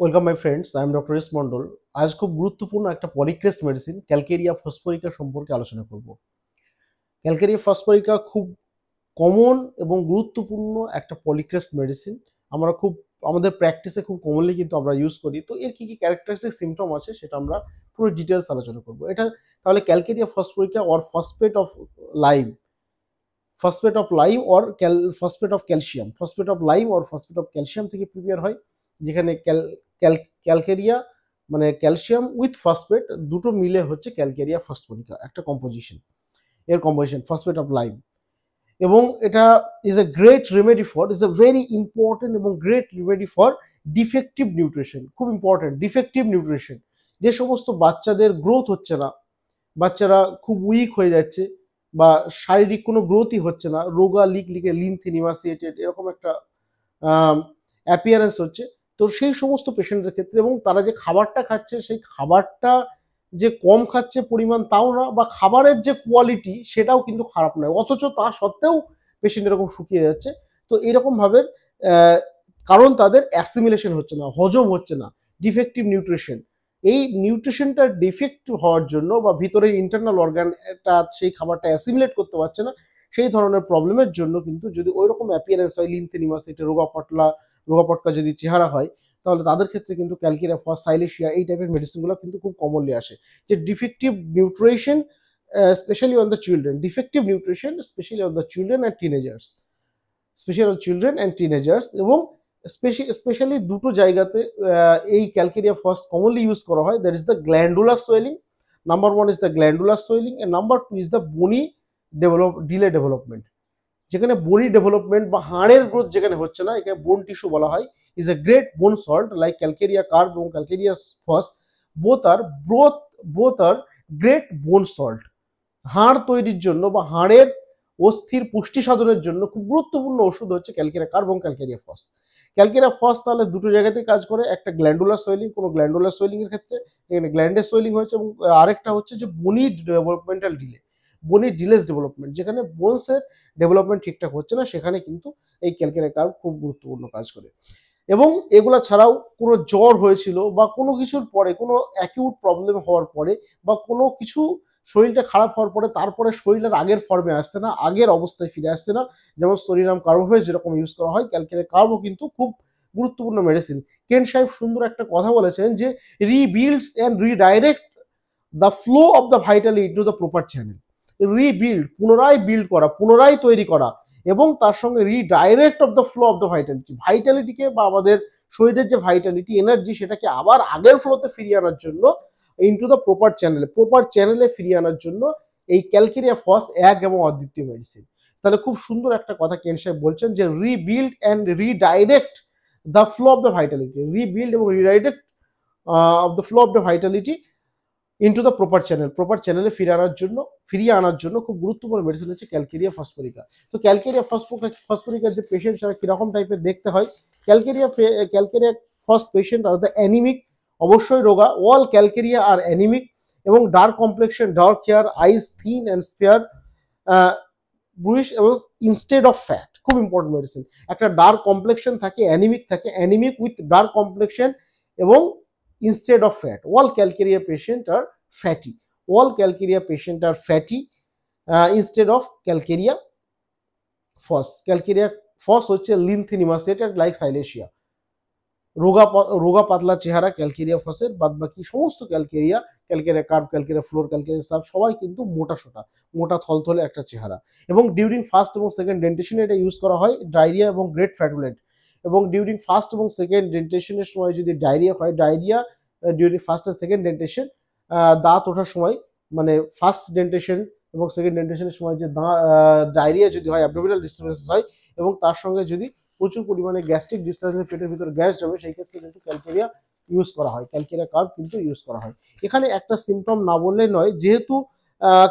Welcome my friends, I am doctor S Mondal. আজ খুব গুরুত্বপূর্ণ একটা পলিক্রেস্ট মেডিসিন ক্যালকেরিয়া ফসফরিকা সম্পর্কে আলোচনা করব। ক্যালকেরিয়া ফসফরিকা খুব কমন এবং গুরুত্বপূর্ণ একটা পলিক্রেস্ট মেডিসিন। আমরা খুব আমাদের প্র্যাকটিসে খুব কমনলি কিন্তু আমরা ইউজ করি। তো এর কি কি ক্যারেক্টারিস্টিক সিমটম আছে সেটা আমরা পুরো ডিটেলস আলোচনা করব। এটা তাহলে calcarea phosphorica or lime phosphate of lime or phosphate of calcium phosphate of calcium থেকে প্রিপেয়ার হয়, যেখানে ক্যালকেরিয়া মানে ক্যালসিয়াম উইথ ফসফেট দুটো মিলে হচ্ছে ক্যালকেরিয়া ফসফরিকা একটা কম্পোজিশন। এর কম্পোজিশন ফসফেট অফ লাইম, এবং এটা is a great remedy for is a very important এবং great remedy for defective nutrition. খুব ইম্পর্টেন্ট ডিফেক্টিভ নিউট্রিশন, যে সমস্ত বাচ্চাদের গ্রোথ হচ্ছে না, বাচ্চারা খুব উইক হয়ে যাচ্ছে বা শারীরিক কোনো গ্রোথই হচ্ছে না, রোগা লিকে লিনথিন ইমাসিয়েটেড এরকম একটা অ্যাপিয়ারেন্স হচ্ছে। তো সেই সমস্ত পেশেন্টদের ক্ষেত্রে, এবং তারা যে খাবারটা খাচ্ছে সেই খাবারটা যে কম খাচ্ছে পরিমাণ তাও না, বা খাবারের যে কোয়ালিটি সেটাও কিন্তু খারাপ নয়, অথচ তা সত্ত্বেও পেশেন্ট এরকম শুকিয়ে যাচ্ছে। তো এরকম ভাবে কারণ তাদের অ্যাসিমিলেশন হচ্ছে না, হজম হচ্ছে না, ডিফেক্টিভ নিউট্রিশন। এই নিউট্রিশনটা ডিফেক্ট হওয়ার জন্য বা ভিতরে ইন্টারনাল অর্গানটা সেই খাবারটা অ্যাসিমিলেট করতে পারছে না, সেই ধরনের প্রবলেমের জন্য কিন্তু যদি ওই রকম অ্যাপিয়ারেন্স হয়, লিনথেনিমাস এটা রোগা পটকা যদি চেহারা হয়, তাহলে তাদের ক্ষেত্রে কিন্তু ক্যালকেরিয়া ফস, সাইলেশিয়া এই টাইপের মেডিসিনগুলো কিন্তু খুব কমনলি আসে। যে defective nutrition specially on the children, defective nutrition specially on the children and teenagers, এবং স্পেশালি দুটো জায়গাতে এই ক্যালকেরিয়া ফার্স্ট কমনলি ইউজ করা হয়। That is the glandular swelling. Number one is the glandular swelling and number two is the bony delay development. যেখানে bony development বা হাড়ের growth যেখানে হচ্ছে না, এখানে বোন টিস্যু বলা হয়, ইজ এ গ্রেট বোন সল্ট লাইক ক্যালকেরিয়া কার্ব এবং calcarea first, both R both are great বোন সল্ট। হাড় তৈরির জন্য বা হাড়ের অস্থির পুষ্টি সাধনের জন্য খুব গুরুত্বপূর্ণ ওষুধ হচ্ছে ক্যালকেরিয়া কার্ব এবং ক্যালকেরিয়া ফস। ক্যালকেরিয়া ফস তাহলে দুটো জায়গাতেই কাজ করে, একটা গ্ল্যান্ডুলার সোয়েলিং, কোনো গ্ল্যান্ডুলার সোয়েলিং এর ক্ষেত্রে এখানে গ্ল্যান্ডের সোয়েলিং হয়েছে, এবং আরেকটা হচ্ছে যে বনি ডেভেলপমেন্টাল ডিলে, বনি ডিলেস ডেভেলপমেন্ট, যেখানে বোনসের ডেভেলপমেন্ট ঠিকঠাক হচ্ছে না, সেখানে কিন্তু এই ক্যালকেরিয়া কার্ব খুব গুরুত্বপূর্ণ কাজ করে। এবং এগুলা ছাড়াও কোনো জ্বর হয়েছিল বা কোনো কিছুর পরে, কোনো অ্যাকিউট প্রবলেম হওয়ার পরে বা কোনো কিছু শরীরটা খারাপ হওয়ার পরে তারপরে শরীরের আগের ফর্মে আসছে না, আগের অবস্থায় ফিরে আসছে না, যেমন সোডিয়াম কার্বোভেজ যেরকম ইউজ করা হয়, ক্যালকেরিয়া কার্বও কিন্তু খুব গুরুত্বপূর্ণ মেডিসিন। কেন সাহেব সুন্দর একটা কথা বলেছেন যে rebuilds and redirect the flow of the vitality to the proper channel. Rebuild, পুনরায় বিল্ড করা, পুনরায় তৈরি করা, এবং তার সঙ্গে redirect of the flow of the ভাইটালিটিকে বা আমাদের শরীরের যে ভাইটালিটি এনার্জি সেটাকে আবার আগের ফ্লোতে ফিরিয়ে আনার জন্য, ইনটু দ্য প্রপার চ্যানেলে ফিরিয়ে আনার জন্য এই ক্যালকেরিয়া ফস এক এবং অদ্বিতীয় মেডিসিন। তাহলে খুব সুন্দর একটা কথা কেন সাহেব বলছেন যে rebuild and redirect the flow of the vitality, rebuild এবং redirect of the flow of the vitality into the proper চ্যানেলে ফিরিয়ে আনার জন্য খুব গুরুত্বপূর্ণ মেডিসিন হচ্ছে ক্যালকেরিয়া ফসফরিকা। তো ক্যালকেরিয়া ফসফরিকার যে পেশেন্ট যারা কিরকম টাইপের দেখতে হয়, calcarea phos patient are the anemic, অবশ্যই রোগা, অল ক্যালকেরিয়া আর অ্যানিমিক, এবং dark complexion, dark hair, eyes thin and spare, bluish, এবং ইনস্টেড অফ ফ্যাট, খুব ইম্পর্টেন্ট মেডিসিন। একটা ডার্ক কমপ্লেক্সন থাকে, অ্যানিমিক উইথ ডার্ক কমপ্লেক্সন, এবং instead of fat. All calcaria patients are fatty. Instead of calcaria phos. Calcaria phos হচ্ছে লিনথিন emaciated like সাইলেশিয়া। রোগা পাতলা চেহারা calcarea ফসের, বাদ বাকি সমস্ত calcarea carb, calcarea floor, calcarea sub সবাই কিন্তু মোটা থলথলে একটা চেহারা। এবং ডিউরিং ফার্স্ট এবং সেকেন্ড ডেন্টেশনে এটা ইউজ করা হয় ডায়রিয়া এবং গ্রেট ফ্যাটুলেন্ট। এবং ডিউরিং ফার্স্ট এবং সেকেন্ড ডেন্টেশনের সময় যদি ডায়রিয়া হয়, during first and second dentition, দাঁত ওঠার সময়, মানে ফার্স্ট ডেন্টেশন এবং সেকেন্ড ডেন্টেশনের সময় যে ডায়রিয়া যদি হয়, অ্যাবডোমিনাল ডিস্টারবেন্স হয়, এবং তার সঙ্গে যদি প্রচুর পরিমাণে গ্যাস্ট্রিক ডিস্টারবেন্স, পেটের ভিতর গ্যাস জমে, সেই ক্ষেত্রে কিন্তু ক্যালকেরিয়া ইউজ করা হয়, ক্যালকেরিয়া কার্ব কিন্তু ইউজ করা হয়। এখানে একটা সিমটম না বললে নয়, যেহেতু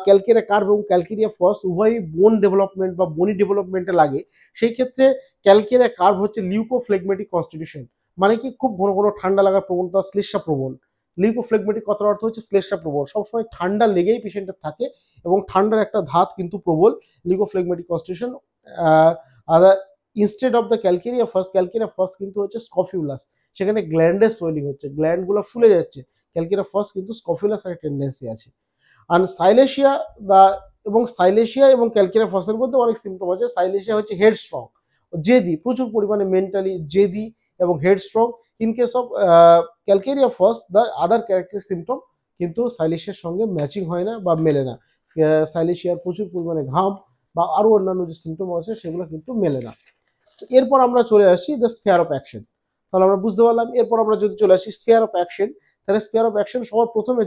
ক্যালকেরিয়া কার্ব এবং ক্যালকেরিয়া ফস উভয়ই বোন ডেভেলপমেন্ট বা বনি ডেভেলপমেন্টে লাগে, সেই ক্ষেত্রে ক্যালকেরিয়া কার্ব হচ্ছে লিউকোফ্লেগমেটিক কনস্টিটিউশন, মানে কি খুব ঘন ঘন ঠান্ডা লাগার প্রবণতা, শ্লেষ্মা প্রবণ। লিউকোফ্লেগমেটিক কথার অর্থ হচ্ছে শ্লেষ্মা প্রবল, সবসময় ঠান্ডা লেগেই পেশেন্টের থাকে, এবং ঠান্ডার একটা ধাত কিন্তু প্রবল, leucophlegmatic constitution. Instead of the calcarea first কিন্তু হচ্ছে স্কফিউলাস, সেখানে গ্ল্যান্ডের সোয়েলিং হচ্ছে, গ্ল্যান্ডগুলো ফুলে যাচ্ছে। ক্যালকেরিয়া ফার্স্ট কিন্তু স্কফিউলাস একটা টেন্ডেন্সি আছে। আর সাইলেশিয়া সাইলেশিয়া এবং ক্যালকেরিয়া ফার্স্টের মধ্যে অনেক সিমটম আছে। সাইলেশিয়া হচ্ছে হেড স্ট্রং, জেদি, প্রচুর পরিমাণে মেন্টালি জেদি এবং head strong. In case of calcarea first the other character symptom কিন্তু সাইলেশিয়ার সঙ্গে ম্যাচিং হয় না বা মেলে না। সাইলেশিয়ার প্রচুর পরিমাণে ঘাম বা আরো অন্যান্য যে সিমটম আছে সেগুলো কিন্তু মেলে না। এরপর আমরা চলে আসি দ্য স্পেয়ার অফ অ্যাকশন। তাহলে আমরা বুঝতে পারলাম। এরপর আমরা যদি চলে আসি স্পেয়ার অফ অ্যাকশন, তাহলে স্পেয়ার অফ অ্যাকশন সবার প্রথমে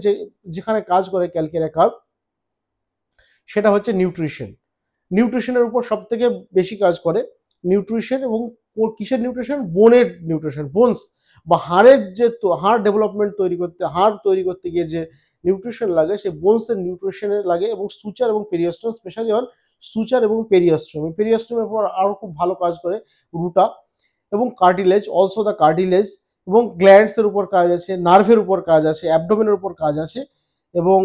যেখানে কাজ করে ক্যালকেরিয়া কার্ভ সেটা হচ্ছে নিউট্রিশন। নিউট্রিশনের উপর সব থেকে বেশি কাজ করে নিউট্রিশন। এবং কিসের নিউট্রিশন? বোনের নিউট্রিশন, বোনস বা হাড়ের যে হাড় ডেভেলপমেন্ট হাড় তৈরি করতে গিয়ে যে নিউট্রিশন লাগে সেই বোনসের নিউট্রিশনের লাগে। এবং সুচার এবং পেরিয়াস্ট্রাম, স্পেশালি অন সুচার এবং পেরিয়াস্ট্রামের উপর আরো খুব ভালো কাজ করে রুটা। এবং কার্টিলেজ, অলসো দ্য কার্টিলেজ, এবং গ্ল্যান্ডস এর উপর কাজ আছে, নার্ভের উপর কাজ আছে, অ্যাবডোমেনের উপর কাজ আছে, এবং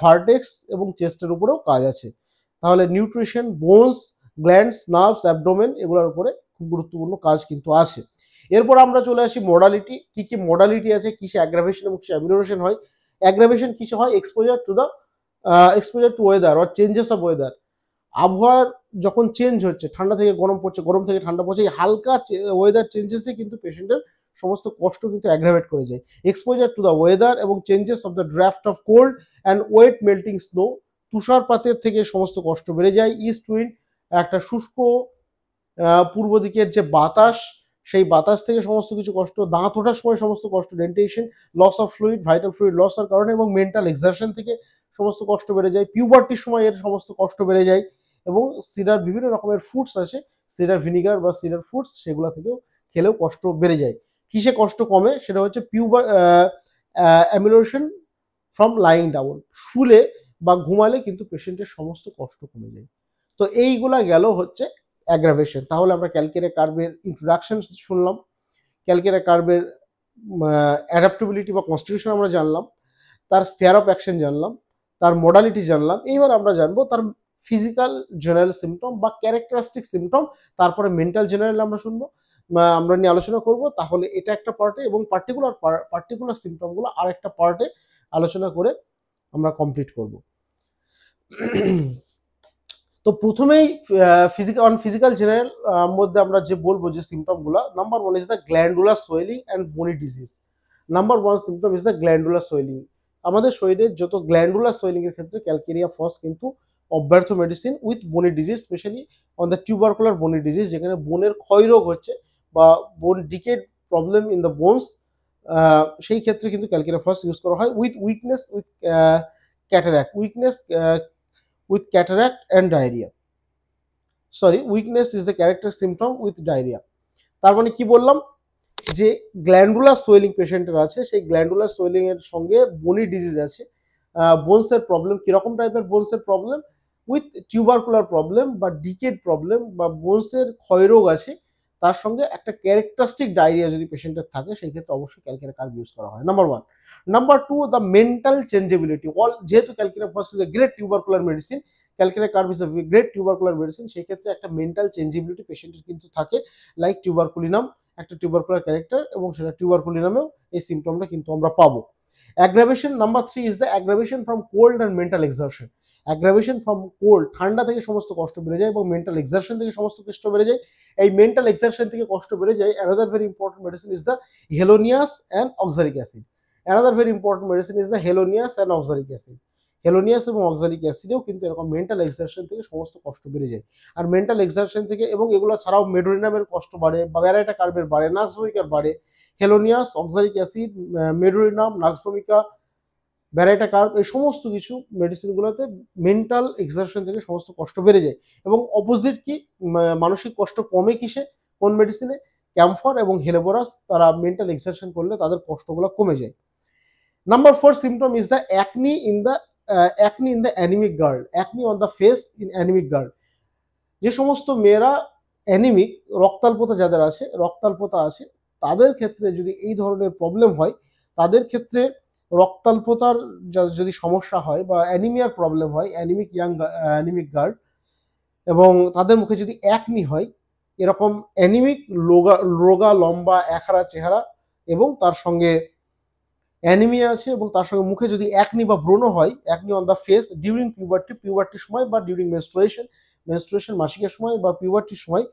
ভার্টেক্স এবং চেস্টের উপরেও কাজ আছে। তাহলে nutrition, bones, glands, nerves, abdomen এগুলোর উপরে খুব গুরুত্বপূর্ণ কাজ কিন্তু আছে। এরপর আমরা চলে আসি মডালিটি। কি কি মডালিটি আছে, কিসে অ্যাগ্রাভেশন এবং কিসে অ্যামিলিওরেশন হয়। অ্যাগ্রাভেশন কিসে হয়? Exposure two weather or changes of weather. আবহাওয়ার যখন চেঞ্জ হচ্ছে, ঠান্ডা থেকে গরম পড়ছে, গরম থেকে ঠান্ডা পড়ছে, এই হালকা ওয়েদার চেঞ্জেসে কিন্তু পেশেন্টের সমস্ত কষ্ট কিন্তু অ্যাগ্রাভেট করে যায়। এক্সপোজার টু দ্য ওয়েদার এবং changes of the draft of cold and wet melting snow, তুষারপাতের থেকে সমস্ত কষ্ট বেড়ে যায়। ইস্ট উইন্ড, একটা শুষ্ক পূর্ব দিকের যে বাতাস, সেই বাতাস থেকে সমস্ত কিছু কষ্ট, দাঁত ওঠার সময় সমস্ত কষ্ট, dentition, loss of fluid, vital fluid লসের কারণে, এবং মেন্টাল এক্সারশন থেকে সমস্ত কষ্ট বেড়ে যায়। পিউবার্টির সময় এর সমস্ত কষ্ট বেড়ে যায়। এবং সিডার বিভিন্ন রকমের ফুডস আছে, সিডার ভিনিগার বা সিডার ফুডস, সেগুলো থেকেও খেলেও কষ্ট বেড়ে যায়। কিসে কষ্ট কমে? সেটা হচ্ছে অ্যামিলোরেশন ফ্রম লাইং ডাউন। শুলে বা ঘুমালে কিন্তু পেশেন্টের সমস্ত কষ্ট কমে যায়। তো এইগুলা গেল হচ্ছে অ্যাগ্রাভেশন। তাহলে আমরা ক্যালকেরিয়া কার্ভের ইন্ট্রোডাকশন শুনলাম, ক্যালকেরিয়া কার্ভের অ্যাডাপ্টেবিলিটি বা কনস্টিটিউশন আমরা জানলাম, তার স্পেয়ার অফ অ্যাকশন জানলাম, তার মডালিটি জানলাম। এইবার আমরা জানবো তার ফিজিক্যাল জেনারেল সিমটম বা ক্যারেক্টারিস্টিক সিমটম, তারপরে মেন্টাল জেনারেল আমরা শুনবো, আমরা নিয়ে আলোচনা করব। তাহলে এটা একটা পার্টে, এবং পার্টিকুলার সিমটমগুলো আর একটা পার্টে আলোচনা করে আমরা কমপ্লিট করব। তো প্রথমেই ফিজিক্যাল জেনারেল মধ্যে আমরা যে বলবো যে সিমটমগুলো, number one is the glandular swelling and bony disease. Number one symptom is the glandular swelling. আমাদের শরীরের যত গ্ল্যান্ডুলার সোয়েলিং এর ক্ষেত্রে ক্যালকেরিয়া ফার্স্ট কিন্তু অব্যর্থ মেডিসিন উইথ বনি disease, specially on the tubercular বনি ডিজিজ, যেখানে বোনের ক্ষয়রোগ হচ্ছে বা বোন decade problem in the bones, সেই ক্ষেত্রে কিন্তু ক্যালকেরিয়া ফার্স্ট ইউজ করা হয়। With weakness, with cataract and diarrhoea. Weakness is the character symptom with diarrhoea. তার মানে কি বললাম? যে গ্ল্যান্ডুলার সোয়েলিং পেশেন্টের আছে, সেই গ্ল্যান্ডুলার সোয়েলিং এর সঙ্গে বনি ডিজিজ আছে। বোনসের প্রবলেম, কিরকম টাইপের বোনসের প্রবলেম? উইথ টিউবারকুলার প্রবলেম বা ডিকেড প্রবলেম বা বোনসের ক্ষয়রোগ আছে, তার সঙ্গে একটা ক্যারেক্টারিস্টিক ডায়রিয়া যদি পেশেন্টের থাকে, সেই ক্ষেত্রে অবশ্যই ক্যালকেরিয়া কার্ভ ইউজ করা হয়, number one. Number two, the mental changeability. যেহেতু calcarea first is a great tubercular medicine, calcarea carb is a great tubercular medicine, সেই ক্ষেত্রে একটা মেন্টাল চেঞ্জেবিলিটি পেশেন্টের কিন্তু থাকে, লাইক টিউবারকুলিনাম, একটা টিউবারকুলার ক্যারেক্টার, এবং সেটা টিউবারকুলিনামেও এই সিমটমটা কিন্তু আমরা পাবো। Aggravation, number three is the aggravation from cold and mental exertion. Aggravation from cold, ঠান্ডা থেকে সমস্ত কষ্ট বেড়ে যায়, এবং মেন্টাল এক্সারশন থেকে সমস্ত কষ্ট বেড়ে যায়। এই মেন্টাল এক্সারশন থেকে কষ্ট বেড়ে যায়, another very important medicine is the হেলোনিয়াস and oxalic acid. Another very important medicine is the হেলোনিয়াস and oxalic acid. হেলোনিয়াস এবং অক্সালিক অ্যাসিডেও কিন্তু এরকম মেন্টাল এক্সারশন থেকে সমস্ত কষ্ট বেড়ে যায়। আর মেন্টাল এক্সারশন থেকে, এবং এগুলো ছাড়াও মেডোরিনামের কষ্ট বাড়ে বা ব্যারাইটা কার্ভের বাড়ে, নাক্স ভূমিকার বাড়ে। হেলোনিয়াস, অক্সালিক অ্যাসিড, মেডোরিনাম, নাক্স ভূমিকা, ব্যারাইটা কার্ভ, এই সমস্ত কিছু মেডিসিনগুলোতে মেন্টাল এক্সারশন থেকে সমস্ত কষ্ট বেড়ে যায়। এবং অপোজিট কি, মানসিক কষ্ট কমে কিসে, কোন মেডিসিনে? ক্যাম্ফর এবং হেলেবোরাস, তারা মেন্টাল এক্সারশন করলে তাদের কষ্টগুলো কমে যায়। Number four symptom is the acne in the anaemic girl. Acne on the face in anaemic girl. যে সমস্ত মেয়েরা অ্যানিমিক, রক্তাল্পতা আছে, তাদের ক্ষেত্রে যদি এই ধরনের প্রবলেম হয়, তাদের ক্ষেত্রে রক্তাল্পতার যদি সমস্যা হয় বা অ্যানিমিয়ার প্রবলেম হয়, অ্যানিমিক গার্ল, এবং তাদের মুখে যদি অ্যাকনি হয়, এরকম অ্যানিমিক রোগা লম্বা একহারা চেহারা এবং তার সঙ্গে অ্যানিমিয়া আছে এবং তার সঙ্গে মুখে যদি একনি বা ব্রণ হয়, acne on the face during পিউবার্টির সময় বা ডিউরিং মেনস্ট্রুয়েশন মাসিকের সময় বা পিউবার্টির সময়,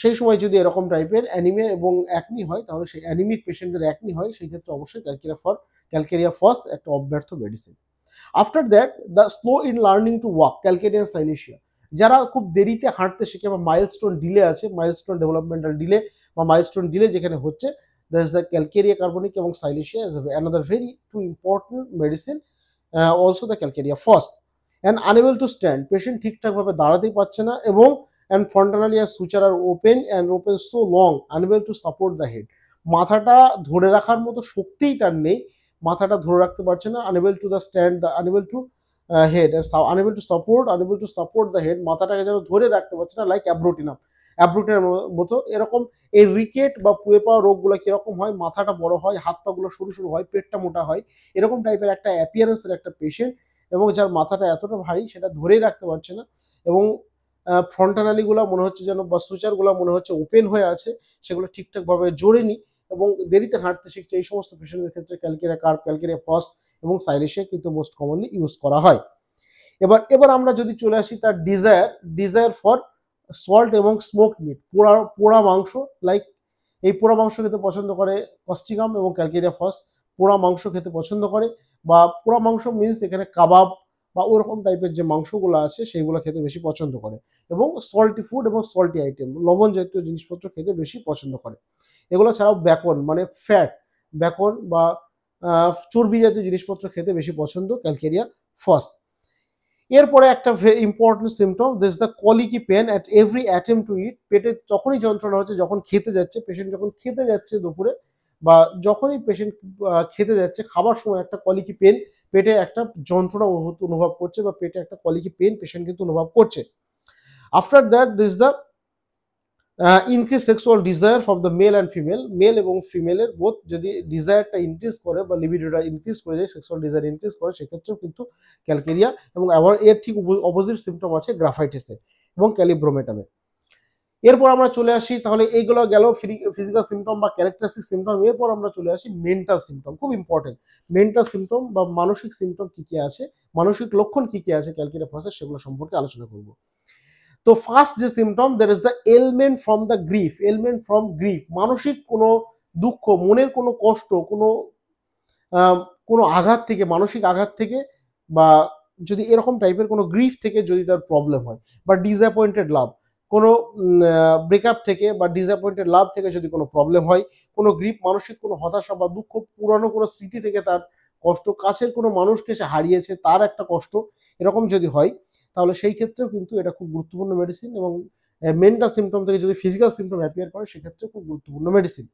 সেই সময় যদি এরকম টাইপের অ্যানিমিয়া এবং একনি হয় তাহলে সেই অ্যানিমিক পেশেন্টদের একনি হয়, সেই ক্ষেত্রে অবশ্যই ক্যালকেরিয়া ফস একটা অব্যর্থ medicine. After that the slow in learning to walk, calcarea and silicea, যারা খুব দেরিতে হাঁটতে শিখে বা মাইলস্টোন ডিলে আছে, মাইলস্টোন ডেভেলপমেন্টাল ডিলে বা মাইলস্টোন ডিলে যেখানে হচ্ছে, that is the calcarea carbonic এবং silicea is another very too important medicine, also the calcarea phos. And unable to stand, patient ঠিকঠাকভাবে দাঁড়াতেই পারছে না এবং and frontally as suture are open so long, unable to support the head, মাথাটা ধরে রাখার মতো শক্তিই তার নেই, মাথাটা ধরে রাখতে পারছে না, unable to the stand the unable to head unable to support the head, মাথাটাকে যেন ধরে রাখতে পারছে না, লাইক অ্যাব্রুটিনাম মতো। এরকম এই রিকেট বা পুয়ে পাওয়া রোগগুলো কিরকম হয়, মাথাটা বড় হয়, হাত পাগুলো সরু সরু হয়, পেটটা মোটা হয়, এরকম টাইপের একটা অ্যাপিয়ারেন্সের একটা পেশেন্ট এবং যার মাথাটা এতটা ভারী সেটা ধরেই রাখতে পারছে না এবং ফ্রন্টানালিগুলো মনে হচ্ছে যেন বা সুচারগুলো মনে হচ্ছে ওপেন হয়ে আছে, সেগুলো ঠিকঠাকভাবে জোরেনি এবং দেরিতে হাঁটতে শিখছে। এই সমস্ত পেশেন্টের ক্ষেত্রে ক্যালকেরিয়া ফস এবং সাইলেশিয়া কিন্তু মোস্ট কমনলি ইউজ করা হয়। এবার আমরা যদি চলে আসি তার ডিজায়ার ফর সল্ট এবং স্মোক মিট, পোড়া মাংস, লাইক এই পোড়া মাংস খেতে পছন্দ করে কস্টিকাম এবং ক্যালকেরিয়া ফস, পোড়া মাংস খেতে পছন্দ করে, বা পোড়া মাংস মিনস এখানে কাবাব বা ওরকম টাইপের যে মাংসগুলো আছে সেইগুলো খেতে বেশি পছন্দ করে এবং সল্টি ফুড এবং সল্টি আইটেম লবণ জাতীয় জিনিসপত্র খেতে বেশি পছন্দ করে। এগুলো ছাড়াও বেকন মানে বেকন বা চর্বি জাতীয় জিনিসপত্র খেতে বেশি পছন্দ ক্যালকেরিয়া ফস। এরপরে একটা important symptom, this the colicky pain at every attempt to eat, পেটে যখনই যন্ত্রণা হচ্ছে, যখন খেতে যাচ্ছে পেশেন্ট, যখন খেতে যাচ্ছে দুপুরে বা যখনই পেশেন্ট খেতে যাচ্ছে, খাবার সময় একটা কলিকি পেন, পেটে একটা যন্ত্রণা অনুভব করছে বা পেটে একটা কলিকি পেন পেশেন্ট কিন্তু অনুভব করছে। After that this the increase sexual desire for the male and female, male এবং ফিমেলের বোথ যদি ডিজায়ারটা ইনক্রিজ করে বা লিবিডোটা ইনক্রিজ করে যায়, সেক্সুয়াল ডিজায়ার ইনক্রিজ করে, সেক্ষেত্রেও কিন্তু ক্যালকেরিয়া, এবং আবার এর ঠিক অপোজিট সিমটম আছে গ্রাফাইটিসে এবং ক্যালিব্রোমেটামে। এরপর আমরা চলে আসি, তাহলে এইগুলো গেল ফিজিক্যাল সিমটম বা ক্যারেক্টারিস্টিক সিমটম। এরপর আমরা চলে আসি মেন্টাল সিমটম, খুব ইম্পর্টেন্ট। মেন্টাল সিমটম বা মানসিক সিমটম কি কি আছে, মানসিক লক্ষণ কি কি আছে ক্যালকেরিয়া ফসের, সেগুলো সম্পর্কে আলোচনা করব। তো ফার্স্ট যে symptom, that is the ailment from the grief, মানসিক কোনো দুঃখ, মনের কোনো কষ্ট, কোনো আঘাত থেকে, মানসিক আঘাত থেকে বা যদি এরকম টাইপের কোনো গ্রিফ থেকে যদি তার প্রবলেম হয়, বা ডিসঅ্যাপয়েন্টেড লাভ, কোনো ব্রেকআপ থেকে বা ডিসঅ্যাপয়েন্টেড লাভ থেকে যদি কোনো প্রবলেম হয়, কোনো গ্রিফ, মানসিক কোনো হতাশা বা দুঃখ, পুরানো কোনো স্মৃতি থেকে তার কষ্ট, কাছের কোনো মানুষকে সে হারিয়েছে তার একটা কষ্ট, এরকম যদি হয় তাহলে সেই ক্ষেত্রেও কিন্তু এটা খুব গুরুত্বপূর্ণ মেডিসিন। এবং মেন্টাল সিমটম থেকে যদি ফিজিক্যাল সিমটম অ্যাপিয়ার করে সেক্ষেত্রে খুব গুরুত্বপূর্ণ মেডিসিন।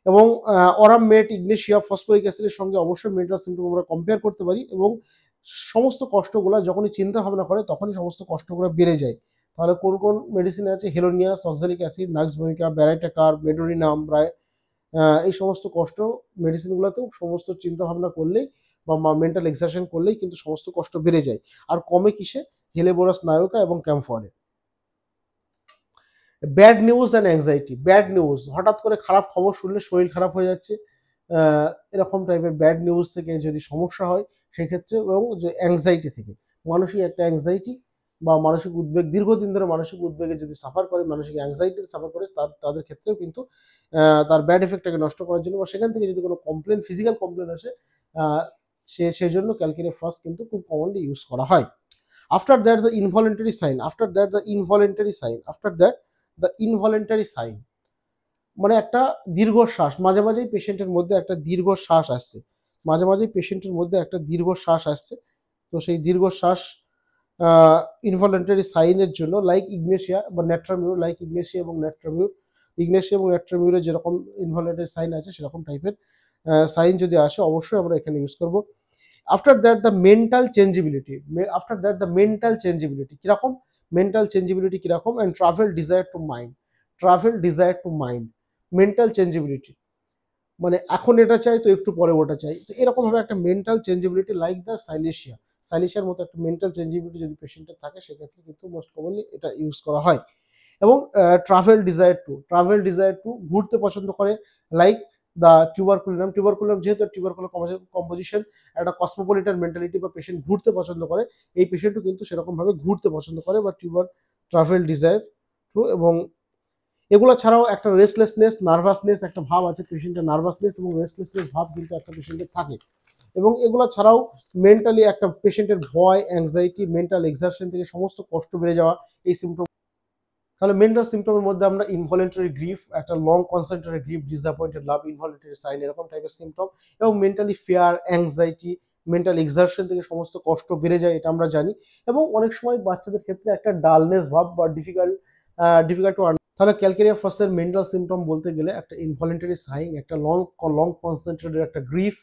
এবং অরাম মেট, ইগনেশিয়া, ফসফরিক অ্যাসিডের সঙ্গে অবশ্যই মেন্টাল সিমটম আমরা কম্পেয়ার করতে পারি এবং সমস্ত কষ্টগুলো যখনই চিন্তা ভাবনা করে তখনই সমস্ত কষ্টগুলো বেড়ে যায়। তাহলে কোন কোন মেডিসিন আছে, হেলোনিয়াস, অক্সালিক অ্যাসিড, নাক্সভেনিকা, ব্যারাইটাকার, মেডোরিনাম, এই সমস্ত কষ্ট মেডিসিনগুলোতেও সমস্ত চিন্তা ভাবনা করলেই বা মেন্টাল এক্সারশন করলেই কিন্তু সমস্ত কষ্ট বেড়ে যায়। আর কমে কিসে, হেলেবোরাস নায়কা এবং ক্যাম্ফরে। Bad news and anxiety, bad news, হঠাৎ করে খারাপ খবর শুনলে শরীর খারাপ হয়ে যাচ্ছে, এরকম টাইপের ব্যাড নিউজ থেকে যদি সমস্যা হয় সেক্ষেত্রে, এবং যে অ্যাংজাইটি থেকে, মানসিক একটা অ্যাংজাইটি বা মানসিক উদ্বেগ, দীর্ঘদিন ধরে মানসিক উদ্বেগে যদি সাফার করে, মানসিক অ্যাংজাইটিতে সাফার করে, তাদের ক্ষেত্রেও কিন্তু তার ব্যাড এফেক্টটাকে নষ্ট করার জন্য বা সেখান থেকে যদি কোনো কমপ্লেন, ফিজিক্যাল কমপ্লেন আসে, সেজন্য ক্যালকেরিয়া ফস কিন্তু খুব কমনলি ইউজ করা হয়। After that the involuntary sigh, মানে একটা দীর্ঘশ্বাস, মাঝে মাঝেই পেশেন্টের মধ্যে একটা দীর্ঘশ্বাস আসছে, তো সেই দীর্ঘশ্বাস ইনভলেন্টারি সাইনের জন্য, লাইক ইগনেশিয়া বা ন্যাট্রামিউর, ইগনেশিয়া এবং ন্যাট্রামিউরের যেরকম ইনভলেন্টারি সাইন আছে সেরকম টাইপের সাইন যদি আসে অবশ্যই আমরা এখানে ইউজ করব। After that the mental changeability, কিরকম মেন্টাল চেঞ্জিবিলিটি কিরকম, and travel desire to mind, mental changeability মানে এখন এটা চাই তো একটু পরে ওটা চাই, তো এরকম ভাবে একটা মেন্টাল চেঞ্জিবিলিটি, লাইক দ্য সাইলেশিয়ার মতো একটা মেন্টাল চেঞ্জিবিলিটি যদি পেশেন্টের থাকে সেক্ষেত্রে কিন্তু মোস্ট কমনলি এটা ইউজ করা হয়। এবং ট্রাভেল ডিজায়ার টু ঘুরতে পছন্দ করে, লাইক দ্য টিউবারকুলাম যেহেতু টিউবারকুলার কম্পোজিশন একটা কসমোপলিটান মেন্টালিটি বা পেশেন্ট ঘুরতে পছন্দ করে, এই পেশেন্টও কিন্তু সেরকম ভাবে ঘুরতে পছন্দ করে বা ট্রাভেল ডিজায়ার টু। এবং এগুলো ছাড়াও একটা রেস্টলেসনেস, নার্ভাসনেস একটা ভাব আছে পেশেন্টের, নার্ভাসনেস এবং রেস্টলেসনেস ভাব কিন্তু একটা পেশেন্টের থাকে। এবং এগুলো ছাড়াও মেন্টালি একটা পেশেন্টের ভয়, অ্যাংজাইটি, মেন্টাল এক্সারশন থেকে সমস্ত কষ্ট বেড়ে যাওয়া, এই সিমটম। তাহলে মেন্টাল সিমটমের মধ্যে আমরা ইনভলেন্টারি গ্রিফ, একটা লং কনসেন্ট্রেটেড গ্রিফ, ডিসঅ্যাপয়েন্টেড লাভ, ইনভলেন্টারি সাইন, এরকম টাইপের সিমটম। এবং mentally fear, anxiety, mental exertion থেকে সমস্ত কষ্ট বেড়ে যায়, এটা আমরা জানি। এবং অনেক সময় বাচ্চাদের ক্ষেত্রে একটা ডালনেস ভাব বা ডিফিকাল্ট টু। তাহলে ক্যালকেরিয়া ফসের মেন্টাল সিমটম বলতে গেলে একটা ইনভলেন্টারি সাইন, একটা লং কনসেন্ট্রেটেড একটা গ্রিফ,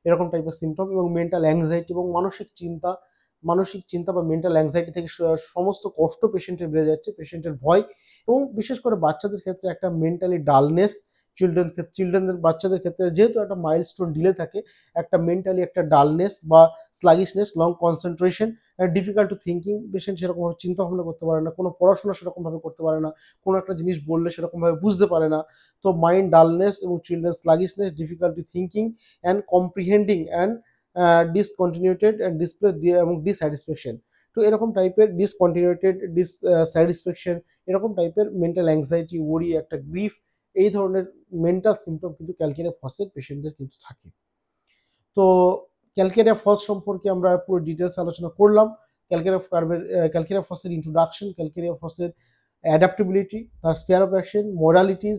এরকম টাইপের সিমটম। এবং মেন্টাল অ্যাংজাইটি এবং মানসিক চিন্তা বা মেন্টাল অ্যাংজাইটি থেকে সমস্ত কষ্ট পেশেন্টের বেড়ে যাচ্ছে, পেশেন্টের ভয়। এবং বিশেষ করে বাচ্চাদের ক্ষেত্রে একটা মেন্টালি ডালনেস, বাচ্চাদের ক্ষেত্রে যেহেতু একটা মাইলস্টোন ডিলে থাকে, একটা মেন্টালি একটা ডালনেস বা sluggishness, long concentration, difficult to thinking, patient সেরকমভাবে চিন্তা ভাবনা করতে পারে না, কোনো পড়াশোনা সেরকমভাবে করতে পারে না, কোনো একটা জিনিস বললে সেরকমভাবে বুঝতে পারে না। তো মাইন্ড ডালনেস এবং children sluggishness, difficulty thinking and comprehending and discontinued and display এবং ডিসস্যাটিসফ্যাকশন। তো এরকম টাইপের ডিসকন্টিনিউটেড, ডিসস্যাটিসফ্যাকশন, এরকম টাইপের মেন্টাল অ্যাংজাইটি, ওরি, একটা গ্রিফ, এই ধরনের মেন্টাল সিমটম কিন্তু ক্যালকেরিয়া ফসের পেশেন্টদের কিন্তু থাকে। তো ক্যালকেরিয়া ফস সম্পর্কে আমরা পুরো ডিটেলস আলোচনা করলাম। ক্যালকেরিয়া ফসের ইন্ট্রোডাকশন, ক্যালকেরিয়া ফসের অ্যাডাপ্টেবিলিটি, তার spare of action, modalities,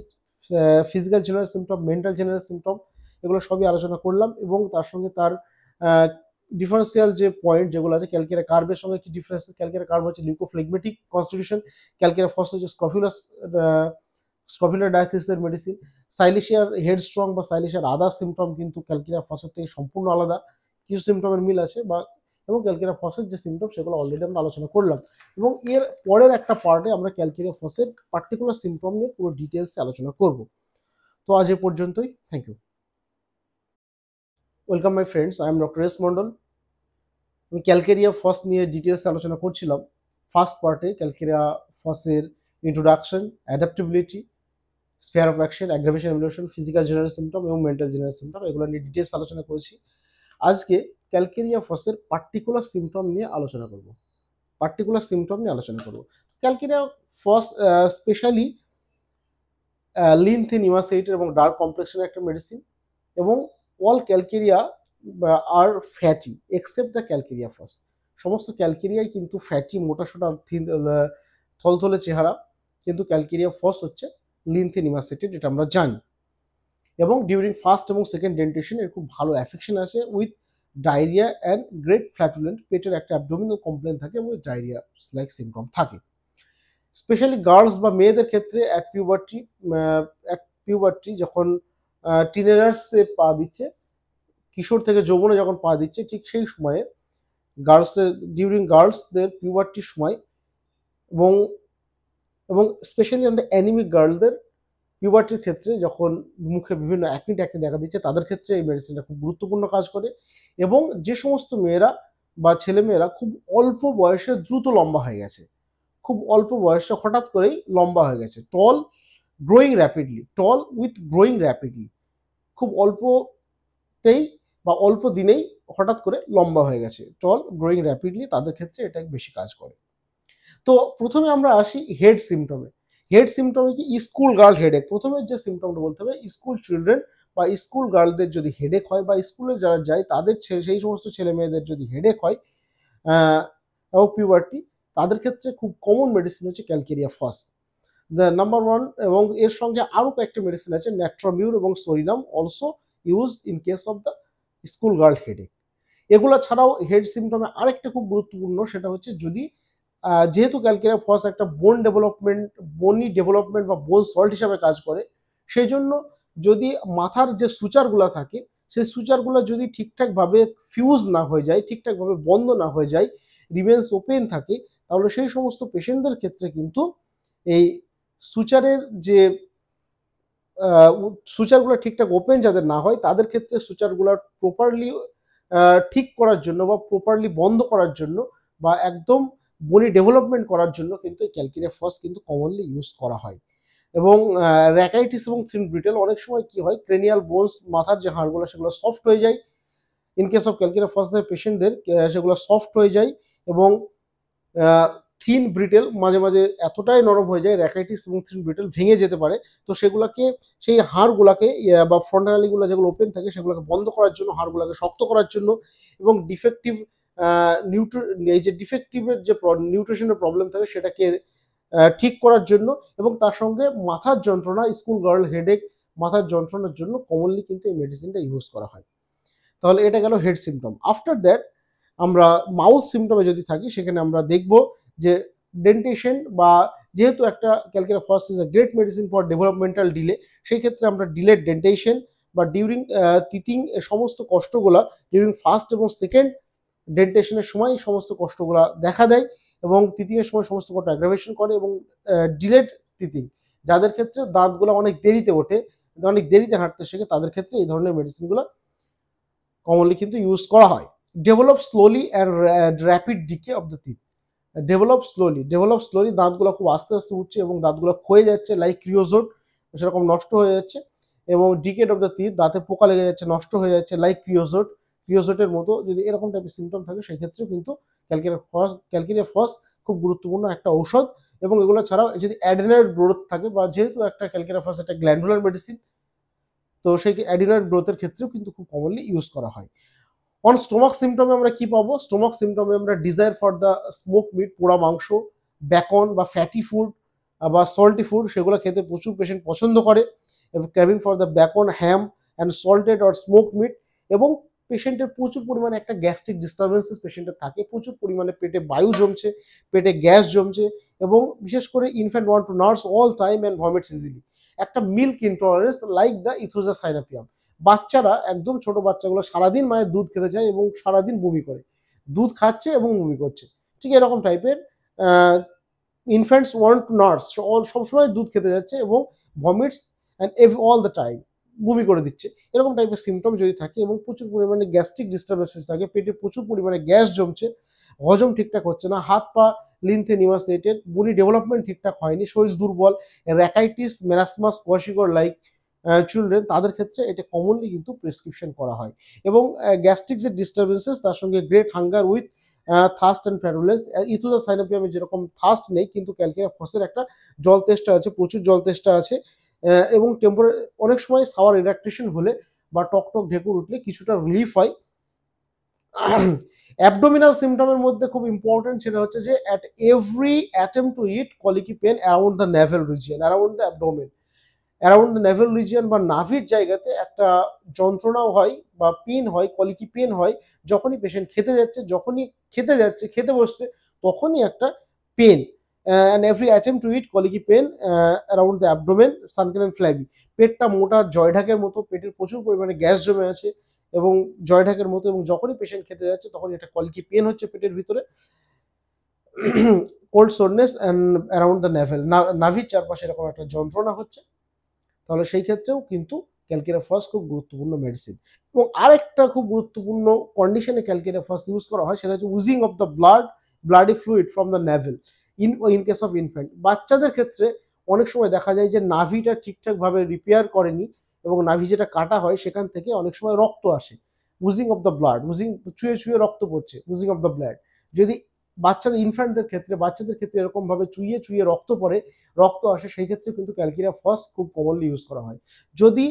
physical general symptom, mental general symptom, এগুলো সবই আলোচনা করলাম। এবং তার সঙ্গে তার ডিফারেন্সিয়াল যে পয়েন্ট যেগুলো আছে, ক্যালকেরিয়া কার্ভের সঙ্গে কি ডিফারেন্স, ক্যালকেরিয়া কার্ভ হচ্ছে লিউকোফ্লেগমেটিক কনস্টিটিউশন, ক্যালকেরিয়া ফস হচ্ছে স্কফুলার ডায়াথিসের মেডিসিন। সাইলিশিয়ার হেডস্ট্রং বা সাইলিশিয়ার আদার সিমটম কিন্তু ক্যালকেরিয়া ফসের থেকে সম্পূর্ণ আলাদা, কিছু সিমটমের মিল আছে এবং ক্যালকেরিয়া ফসের যে সিমটম সেগুলো অলরেডি আমরা আলোচনা করলাম। এবং এর পরের একটা পার্টে আমরা ক্যালকেরিয়া ফসের পার্টিকুলার সিমটম নিয়ে পুরো ডিটেলসে আলোচনা করব। তো আজ এ পর্যন্তই, thank you. Welcome my friends, I am doctor S Mondal. আমি ক্যালকেরিয়া ফস নিয়ে ডিটেলসে আলোচনা করছিলাম। ফার্স্ট পার্টে ক্যালকেরিয়া ফসের introduction, adaptability, sphere of action, aggravation, evolution, physical general symptom এবং মেন্টাল জেনারেল সিমটম, এগুলো নিয়ে ডিটেলস আলোচনা করেছি। আজকে ক্যালকেরিয়া ফসের পার্টিকুলার সিমটম নিয়ে আলোচনা করব। Calcarea phos specially lean thin emaciated এবং ডার্ক কমপ্লেক্সনের একটা মেডিসিন। এবং অল ক্যালকেরিয়া আর fatty except the calcarea phos. সমস্ত ক্যালকেরিয়াই কিন্তু ফ্যাটি, মোটাসোটা, থলথলে চেহারা, কিন্তু ক্যালকেরিয়া ফস হচ্ছে লিন থিন ইমাসেটেড, এটা আমরা জানি। এবং ডিউরিং ফার্স্ট এবং সেকেন্ড ডেন্টেশন এর খুব ভালো অ্যাফেকশন আছে with diarrhoea and great flatulent, পেটের একটা অ্যাবডোমিনাল কমপ্লেন থাকে এবং ডায়রিয়া লাইক সিমটম থাকে। স্পেশালি গার্লস বা মেয়েদের ক্ষেত্রে অ্যাট পিউবার্টি যখন টিনেজার্সে পা দিচ্ছে, কিশোর থেকে যৌবনে যখন পা দিচ্ছে, ঠিক সেই সময়ে গার্লসদের পিউবার্টির সময় এবং স্পেশালি আমাদের অ্যানিমিক গার্লদের পিউবার্টির ক্ষেত্রে যখন মুখে বিভিন্ন অ্যাকনি দেখা দিচ্ছে, তাদের ক্ষেত্রে এই মেডিসিনটা খুব গুরুত্বপূর্ণ কাজ করে। এবং যে সমস্ত মেয়েরা বা ছেলেমেয়েরা খুব অল্প বয়সে দ্রুত লম্বা হয়ে গেছে, খুব অল্প বয়সে হঠাৎ করেই লম্বা হয়ে গেছে, টল উইথ গ্রোয়িং র্যাপিডলি, খুব অল্পতেই বা অল্প দিনেই হঠাৎ করে লম্বা হয়ে গেছে, টল গ্রোয়িং র্যাপিডলি, তাদের ক্ষেত্রে এটা বেশি কাজ করে। তো প্রথমে আমরা আসি হেড সিমটমে। কি স্কুল গার্ল হেডেক। প্রথমে যে সিমটমটা বলতে হবে, স্কুল চিলড্রেন বা স্কুল গার্লদের যদি হেডেক হয় বা স্কুলে যারা যায় তাদের সেই সমস্ত ছেলে মেয়েদের যদি হেডেক হয় এবং পিউবার্টি, তাদের ক্ষেত্রে খুব কমন মেডিসিন হচ্ছে ক্যালকেরিয়া ফস, দ্য নাম্বার 1। এবং এর সঙ্গে আরও কয়েকটা মেডিসিন আছে, ন্যাট্রামিউর এবং psorinum, also use in case of the school girl headache. এগুলো ছাড়াও হেড সিমটমে আরেকটা খুব গুরুত্বপূর্ণ, সেটা হচ্ছে যদি যেহেতু ক্যালকেরিয়া ফস একটা বনি ডেভেলপমেন্ট বা বোন সল্ট হিসাবে কাজ করে, সেই জন্য যদি মাথার যে সুচারগুলো থাকে, সেই সুচারগুলো যদি ঠিকঠাকভাবে ফিউজ না হয়ে যায়, ঠিকঠাকভাবে বন্ধ না হয়ে যায়, রিমেন্স ওপেন থাকে, তাহলে সেই সমস্ত পেশেন্টদের ক্ষেত্রে কিন্তু এই সুচারগুলো ঠিকঠাক ওপেন যাদের না হয়, তাদের ক্ষেত্রে সুচারগুলো প্রপারলি ঠিক করার জন্য বা প্রপারলি বন্ধ করার জন্য বা একদম বনি ডেভেলপমেন্ট করার জন্য কিন্তু এই ক্যালকেরিয়া ফস কিন্তু কমনলি ইউজ করা হয়। এবং র্যাকাইটিস এবং থিন ব্রিটেল অনেক সময় কি হয়, ক্রেনিয়াল বোনস, মাথার যে হাড়গুলো সেগুলো সফট হয়ে যায়। ইন কেস অফ ক্যালকেরিয়া ফসদের পেশেন্টদের সেগুলো সফট হয়ে যায় এবং থিন ব্রিটেল মাঝে মাঝে এতটাই নরম হয়ে যায়, র্যাকাইটিস এবং থিন ব্রিটেল ভেঙে যেতে পারে। তো সেগুলোকে, সেই হাড়গুলোকে বা ফ্রন্টালিগুলো যেগুলো ওপেন থাকে সেগুলোকে বন্ধ করার জন্য, হাড়গুলোকে শক্ত করার জন্য এবং ডিফেক্টিভ এই যে ডিফেক্টিভের যে নিউট্রিশনের প্রবলেম থাকে সেটাকে ঠিক করার জন্য, এবং তার সঙ্গে মাথার যন্ত্রণা, স্কুল গার্ল হেডেক, মাথার যন্ত্রণার জন্য কমনলি কিন্তু এই মেডিসিনটা ইউজ করা হয়। তাহলে এটা গেল হেড সিমটম। আফটার দ্যাট আমরা মাউথ সিমটমে যদি থাকি, সেখানে আমরা দেখব যে ডেন্টেশন, বা যেহেতু একটা calcarea FOSS is a great medicine for developmental delay, সেই ক্ষেত্রে আমরা ডিলেড ডেন্টেশন বা ডিউরিং টিথিং সমস্ত কষ্টগুলা ডিউরিং ফার্স্ট এবং সেকেন্ড ডেন্টেশনের সময় এই সমস্ত কষ্টগুলা দেখা দেয় এবং টিথিংয়ের সময় সমস্ত কষ্ট অ্যাগ্রাভেশন করে। এবং ডিলেড টিথিং, যাদের ক্ষেত্রে দাঁতগুলো অনেক দেরিতে ওঠে, অনেক দেরিতে হাঁটতে শেখে, তাদের ক্ষেত্রে এই ধরনের মেডিসিনগুলো কমনলি কিন্তু ইউজ করা হয়। Develop slowly and rapid decay of the teeth. Develop slowly, দাঁতগুলো খুব আস্তে আস্তে উঠছে এবং দাঁতগুলো ক্ষয়ে যাচ্ছে, লাইক ক্রিওজোট, সেরকম নষ্ট হয়ে যাচ্ছে। এবং ডিকেড অফ দ্য টিথ, দাঁতে পোকা লেগে যাচ্ছে, নষ্ট হয়ে যাচ্ছে, লাইক ক্রিওজোটের মতো। যদি এরকম টাইপের সিমটম থাকে সেই ক্ষেত্রে কিন্তু ক্যালকেরিয়া ফস খুব গুরুত্বপূর্ণ একটা ঔষধ। এবং এগুলো ছাড়াও যদি অ্যাডেনয়েড গ্রোথ থাকে, বা যেহেতু একটা ক্যালকেরিয়া ফস একটা গ্ল্যান্ডুলার মেডিসিন, তো সেই অ্যাডেনয়েড গ্রোথের ক্ষেত্রেও কিন্তু খুব কমনলি ইউজ করা হয়। অন স্টোমাক সিমটমে আমরা কি পাবো? স্টোমাক সিমটমে আমরা desire for the smoke meat, পোড়া মাংস, বেকন বা ফ্যাটি ফুড বা সল্টি ফুড, সেগুলো খেতে প্রচুর পেশেন্ট পছন্দ করে। এবং craving for the bacon, ham and salted or smoke meat. এবং পেশেন্টের প্রচুর পরিমাণে একটা গ্যাস্ট্রিক ডিস্টারবেন্সেস পেশেন্টের থাকে, প্রচুর পরিমাণে পেটে বায়ু জমছে, পেটে গ্যাস জমছে, এবং বিশেষ করে infant want to nurse all time and vomits easily. একটা milk intolerance like the aethusa cynapium. বাচ্চারা, একদম ছোট বাচ্চাগুলো সারাদিন মায়ের দুধ খেতে চায় এবং সারাদিন বমি করে, দুধ খাচ্ছে এবং বমি করছে, ঠিক এরকম টাইপের ইনফ্যান্টস ওয়ান্ট টু নার্স, সবসময় দুধ খেতে যাচ্ছে এবং ভমিটস অ্যান্ড অল দ্য টাইম, বমি করে দিচ্ছে, এরকম টাইপের সিমটম যদি থাকে এবং প্রচুর পরিমাণে গ্যাস্ট্রিক ডিস্টারবেন্সেস থাকে, পেটে প্রচুর পরিমাণে গ্যাস জমছে, হজম ঠিকঠাক হচ্ছে না, হাত পা লিনথেনিমাসেটেড, বডি ডেভেলপমেন্ট ঠিকঠাক হয়নি, শরীর দুর্বল, র্যাকাইটিস, মেরাসমাস, কোয়াশিকর লাইক চিলড্রেন, তাদের ক্ষেত্রে এটা কমনলি কিন্তু প্রেসক্রিপশন করা হয়। এবং গ্যাস্ট্রিক যে ডিস্টারবেন্সেস, তার সঙ্গে great hunger with thirst and flatulence. Aethusa সাইনাপিয়ামে যেরকম থার্স্ট নেই, কিন্তু ক্যালকেরিয়া ফসের একটা জল তেষ্টা আছে, প্রচুর জল তেষ্টা আছে। এবং অনেক সময় সাওয়ার ইরাকটেশন হলে বা টকটক ঢেকুর উঠলে কিছুটা রিলিফ হয়। অ্যাবডোমিনাল সিমটমের মধ্যে খুব ইম্পর্টেন্ট সেটা হচ্ছে যে at every attempt to eat colicky pain around the navel region, around the abdomen, around the navel region বা নাভির জায়গাতে একটা যন্ত্রণাও হয় বা পেন হয়, কলিকি পেন হয় যখনই পেশেন্ট খেতে যাচ্ছে, খেতে বসছে, তখনই একটা pain. And every attempt to eat colicky pain around the abdomen, sunken and flabby. পেটটা মোটা জয়ঢাকের মতো, পেটের প্রচুর পরিমাণে গ্যাস জমে আছে এবং জয়ঢাকের মতো, এবং যখনই পেশেন্ট খেতে যাচ্ছে তখনই একটা কলিকি পেন হচ্ছে পেটের ভিতরে। Cold soreness and around the naval, নাভির চারপাশে এরকম একটা যন্ত্রণা হচ্ছে, তাহলে সেই ক্ষেত্রেও কিন্তু ক্যালকেরিয়া ফস খুব গুরুত্বপূর্ণ মেডিসিন। এবং আরেকটা খুব গুরুত্বপূর্ণ কন্ডিশনে ক্যালকেরিয়া ফস ইউজ করা হয়, সেটা হচ্ছে oozing of the bloody fluid from the navel in case of infant. বাচ্চাদের ক্ষেত্রে অনেক সময় দেখা যায় যে নাভিটা ঠিকঠাকভাবে রিপেয়ার করেনি এবং নাভি যেটা কাটা হয় সেখান থেকে অনেক সময় রক্ত আসে, উজিং অফ দ্য ব্লাড, চুয়ে চুয়ে রক্ত পড়ছে, উজিং অফ দ্য ব্লাড। যদি বাচ্চাদের ক্ষেত্রে এরকম ভাবে চুইয়ে চুইয়ে রক্ত আসে, সেই ক্ষেত্রে কিন্তু ক্যালকেরিয়া ফস খুব কমনলি ইউজ করা হয়। যদি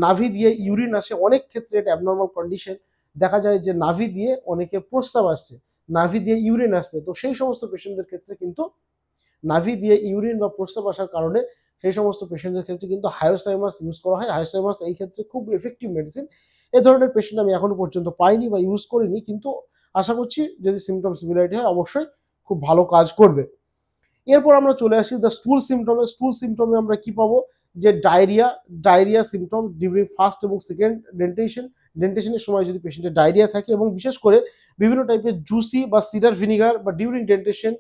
নাভি দিয়ে ইউরিন আসে, অনেক ক্ষেত্রে এটা অ্যাবনর্মাল কন্ডিশন, দেখা যায় যে নাভি দিয়ে অনেকে প্রস্রাব আসছে, নাভি দিয়ে ইউরিন আসছে, তো সেই সমস্ত পেশেন্টদের ক্ষেত্রে কিন্তু নাভি দিয়ে ইউরিন বা প্রস্রাব আসার কারণে সেই সমস্ত পেশেন্টদের ক্ষেত্রে কিন্তু হায়োসাইমাস ইউজ করা হয়। হায়োসাইমাস এই ক্ষেত্রে খুব এফেক্টিভ মেডিসিন। এ ধরনের পেশেন্ট আমি এখনো পর্যন্ত পাইনি বা ইউজ করিনি, কিন্তু আশা করছি যদি সিমটম সিমিলারিটি হয় অবশ্যই খুব ভালো কাজ করবে। এরপর আমরা চলে আসি দ্য স্টুল সিমটমে আমরা কি পাবো? যে ডায়রিয়া সিমটম ডিউরিং ফার্স্ট এবং সেকেন্ড ডেন্টেশনের সময় যদি পেশেন্টের ডায়রিয়া থাকে, এবং বিশেষ করে বিভিন্ন টাইপের জুসি বা সিডার ভিনিগার বা ডিউরিং ডেন্টেশন,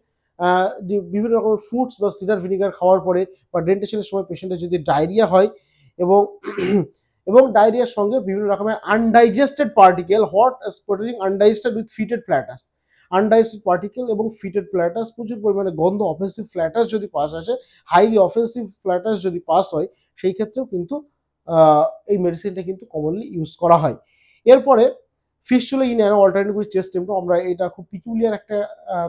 বিভিন্ন রকমের ফ্রুটস বা সিডার ভিনিগার খাওয়ার পরে বা ডেন্টেশনের সময় পেশেন্টের যদি ডায়রিয়া হয়, এবং এবং ডায়রিয়ার সঙ্গে বিভিন্ন রকমের undigested particle, hot spluttering undigested with fetid flatus, undigested particle এবং ফিটেড ফ্ল্যাটাস, প্রচুর পরিমাণে গন্ধ অফেন্সিভ ফ্ল্যাটাস যদি পাস আসে, হাইলি অফেন্সিভ ফ্ল্যাটাস যদি পাস হয়, সেই ক্ষেত্রেও কিন্তু এই মেডিসিনটা কিন্তু কমনলি ইউজ করা হয়। এরপরে fistula in ano alternative with chest symptom, আমরা এটা খুব পিকুলিয়ার একটা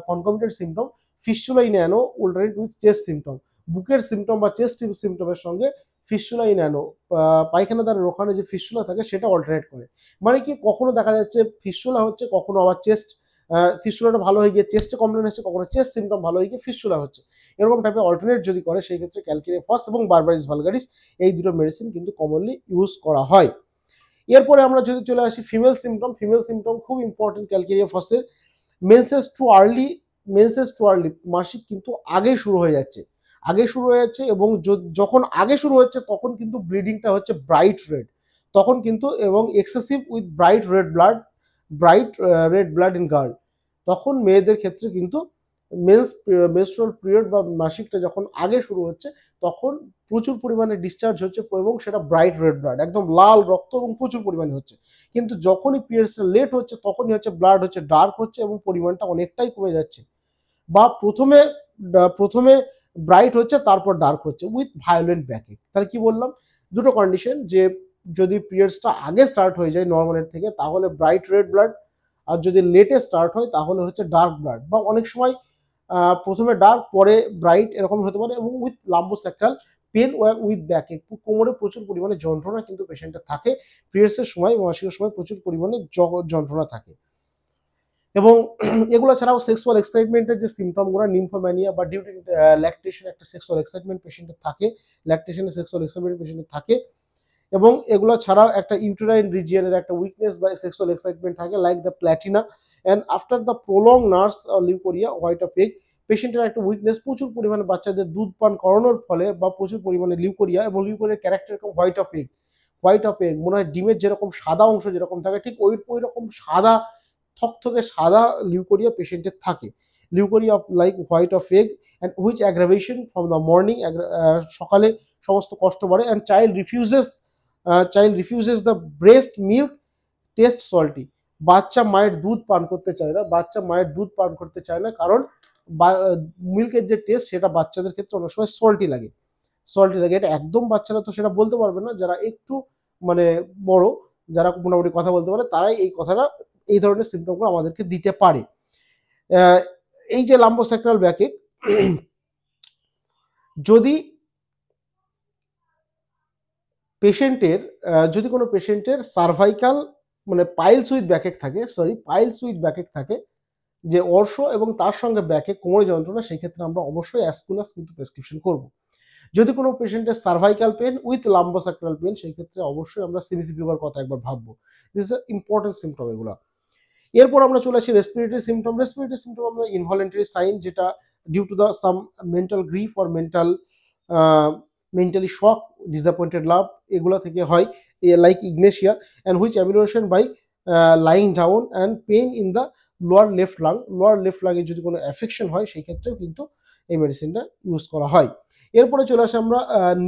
concomitant symptom, fistula in ano alternative with chest symptom, বুকের সিমটম বা চেস্ট সিমটমের সঙ্গে ফিস্চুলা ইন অ্যানো, পায়খানা দ্বারা ওখানে যে ফিস্চুলা থাকে সেটা অল্টারনেট করে। মানে কি, কখনো দেখা যাচ্ছে ফিস্চুলা হচ্ছে, কখনো আবার চেস্ট ফিস্চুলাটা ভালো হয়ে গিয়ে চেস্টে কমপ্লেন হচ্ছে, কখনো চেস্ট সিমটম ভালো হয়ে গিয়ে ফিস্চুলা হচ্ছে, এরকম টাইপের অল্টারনেট যদি করে সেই ক্ষেত্রে ক্যালকেরিয়া ফস এবং বারবারিস ভালগারিস এই দুটো মেডিসিন কিন্তু কমনলি ইউজ করা হয়। এরপরে আমরা যদি চলে আসি ফিমেল সিমটম, ফিমেল সিমটম খুব ইম্পর্টেন্ট ক্যালকেরিয়া ফসের। মেন্সেস টু আর্লি, মাসিক কিন্তু আগে শুরু হয়ে যাচ্ছে, এবং যখন আগে শুরু হচ্ছে তখন কিন্তু ব্লিডিংটা হচ্ছে ব্রাইট রেড, তখন কিন্তু, এবং excessive with bright red blood in girl, তখন মেয়েদের ক্ষেত্রে কিন্তু মেনস্ট্রুয়াল পিরিয়ড বা মাসিকটা যখন আগে শুরু হচ্ছে তখন প্রচুর পরিমাণে ডিসচার্জ হচ্ছে এবং সেটা ব্রাইট রেড ব্লাড, একদম লাল রক্ত এবং প্রচুর পরিমাণে হচ্ছে। কিন্তু যখনই পিরিয়ডসটা লেট হচ্ছে তখনই হচ্ছে ব্লাড হচ্ছে ডার্ক হচ্ছে এবং পরিমাণটা অনেকটাই কমে যাচ্ছে, বা প্রথমে ব্রাইট হচ্ছে তারপর ডার্ক হচ্ছে উইথ ভায়োলেন্ট ব্যাকিং। তাহলে কি বললাম, দুটো কন্ডিশন, যে যদি পিরিয়ডসটা আগে স্টার্ট হয়ে যায় নর্মালের থেকে তাহলে ব্রাইট রেড ব্লাড, আর যদি লেটে স্টার্ট হয় তাহলে হচ্ছে ডার্ক ব্লাড, বা অনেক সময় প্রথমে ডার্ক পরে ব্রাইট এরকম হতে পারে, এবং with lumbosacral pain with back, একটু কোমরে প্রচুর পরিমাণে যন্ত্রণা কিন্তু পেশেন্টের থাকে, পিরিয়ডসের সময় মাসিকের সময় প্রচুর পরিমাণে যন্ত্রণা থাকে। এবং এগুলো ছাড়াও সেক্সুয়াল এক্সাইটমেন্টের যে সিমটমগুলো, নিম্ফোম্যানিয়া বা ডিউরিং ল্যাকটেশন একটা সেক্সুয়াল এক্সাইটমেন্ট পেশেন্টের থাকে, ল্যাকটেশনে সেক্সুয়াল এক্সাইটমেন্ট পেশেন্টের থাকে, এবং এগুলো ছাড়াও একটা ইউটেরাইন রিজিয়নের একটা উইকনেস বা সেক্সুয়াল এক্সাইটমেন্ট থাকে like the Platina, and after the prolong nurse leucorrhoea white of egg, পেশেন্টের একটা উইকনেস, প্রচুর পরিমাণে বাচ্চাদের দুধ পান করানোর ফলে বা প্রচুর পরিমাণে লিউকোরিয়া, এবং লিউকোরিয়ার ক্যারেক্টার এরকম হোয়াইট অফ এগ মনে হয় ডিমের যেরকম সাদা অংশ যেরকম থাকে ঠিক ওই রকম সাদা, থকথকে সাদা লিউকোরিয়া পেশেন্টের থাকে, leucorrhoea like white of egg, and which aggravation from the morning, সকালে সমস্ত কষ্ট বাড়ে, and child refuses the breast milk test salty, বাচ্চা মায়ের দুধ পান করতে চায় না, কারণ মিল্কের যে টেস্ট সেটা বাচ্চাদের ক্ষেত্রে অনেক সময় সল্টি লাগে, এটা একদম বাচ্চারা তো সেটা বলতে পারবে না, যারা একটু মানে বড়, যারা মোটামুটি কথা বলতে পারে তারাই এই কথাটা, এই ধরনের সিমটমগুলো আমাদেরকে দিতে পারে। এই যে লাম্বোস্যাক্রাল ব্যাকে যদি কোনো পেশেন্টের সার্ভাইকাল মানে পাইলস উইথ ব্যাকেক থাকে, যে অর্শ এবং তার সঙ্গে ব্যাকে কোমরে যন্ত্রণা, সেই ক্ষেত্রে আমরা অবশ্যই অ্যাসকুলাস কিন্তু প্রেসক্রিপশন করব। যদি কোনো পেশেন্টের cervical pain with lumbosacral pain, সেই ক্ষেত্রে অবশ্যই আমরা সিবিসি ফিভার কথা একবার ভাববো। দিস ইজ ইম্পর্টেন্ট সিমটম এগুলো। এরপর আমরা চলে আসি রেসপিরেটরি সিমটম। আমরা ইনভলেন্টারি সাইন, যেটা due to the some mental grief or mentally shock, disappointed love, এগুলো থেকে হয়, like ignatia, and which amelioration by lying down, and pain in the lower left লাংয়ে যদি কোনো অ্যাফেকশন হয় সেই ক্ষেত্রেও কিন্তু এই মেডিসিনটা ইউজ করা হয়। এরপরে চলে আসে আমরা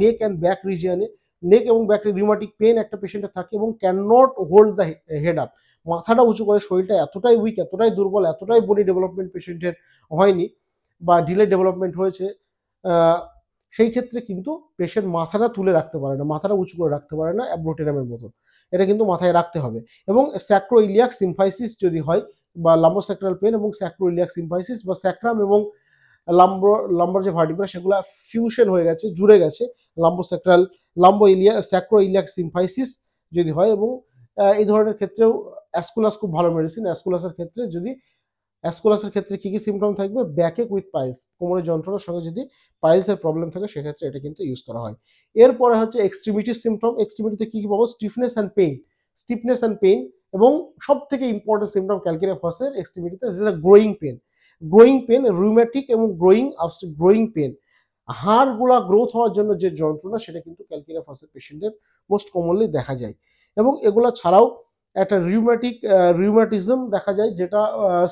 নেক অ্যান্ড ব্যাক রিজিয়নে। নেক এবং ব্যাক রিউমাটিক পেন একটা পেশেন্টের থাকে এবং can not hold the head up, মাথাটা উঁচু করে, শরীরটা এতটাই উইক, এতটাই দুর্বল, এতটাই বডি ডেভেলপমেন্ট পেশেন্টের হয়নি বা ডিলে ডেভেলপমেন্ট হয়েছে, সেই ক্ষেত্রে কিন্তু পেশেন্ট মাথাটা তুলে রাখতে পারে না, মাথাটা উঁচু করে রাখতে পারে না অ্যাব্রোটেরামের মতো, এটা কিন্তু মাথায় রাখতে হবে। এবং স্যাক্রোইলিয়াক সিম্ফাইসিস যদি হয়, বা লাম্বোস্যাক্রাল পেন এবং স্যাক্রোইলিয়াক সিম্ফাইসিস, বা স্যাক্রাম এবং লাম্বার যে ভার্টিব্রা সেগুলো ফিউশন হয়ে গেছে, জুড়ে গেছে, স্যাক্রোইলিয়াক সিম্ফাইসিস যদি হয়, এবং এই ধরনের ক্ষেত্রেও অ্যাসকুলাস খুব ভালো মেডিসিন। অ্যাসকুলাসের ক্ষেত্রে কি কি সিমটম থাকবে, ব্যাকেক উইথ পাইলস, কোমরের যন্ত্রণার সঙ্গে যদি পাইলসের প্রবলেম থাকে সেক্ষেত্রে এটা কিন্তু ইউজ করা হয়। এরপরে হচ্ছে এক্সট্রিমিটি সিমটম। এক্সট্রিমিটিতে কি কি পাবো, স্টিফনেস অ্যান্ড পেইন, এবং সব থেকে ইম্পর্টেন্ট সিমটম ক্যালকেরিয়া ফসের এক্সট্রিমিটিতে গ্রোয়িং পেন, রুমেটিক এবং গ্রোয়িং পেন, হাড়গুলা গ্রোথ হওয়ার জন্য যে যন্ত্রণা সেটা কিন্তু ক্যালকেরিয়া ফসের পেশেন্টের মোস্ট কমনলি দেখা যায়। এবং এগুলা ছাড়াও একটা রিউমাটিজম দেখা যায়, যেটা